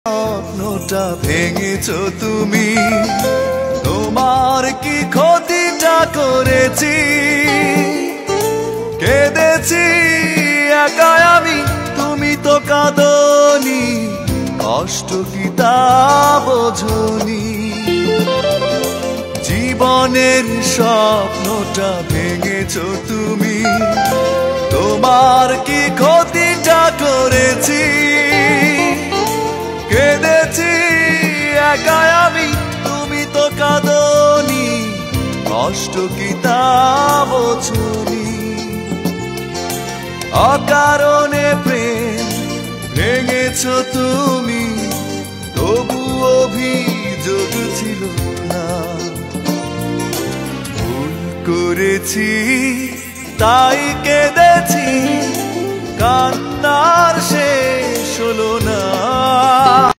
স্বপ্নটা ভেঙেছো তুমি, তোমার কি ক্ষতিটা করেছি? কেঁদেছি একা আমি, তুমি তো কাঁদনি, কষ্ট কি তা বোঝনি? জীবনের স্বপ্নটা ভেঙেছো তুমি, তোমার কি ক্ষতিটা করেছি? কেঁদেছি একা আমি, তুমি তো কাঁদনি, কষ্ট কি তা বোঝনি? অকারণে প্রেম ভেঙেছো তুমি, তবু অভিযোগ ছিল না। ভুল করেছি তাই কেঁদেছি, কান্নার শেষ হলো না।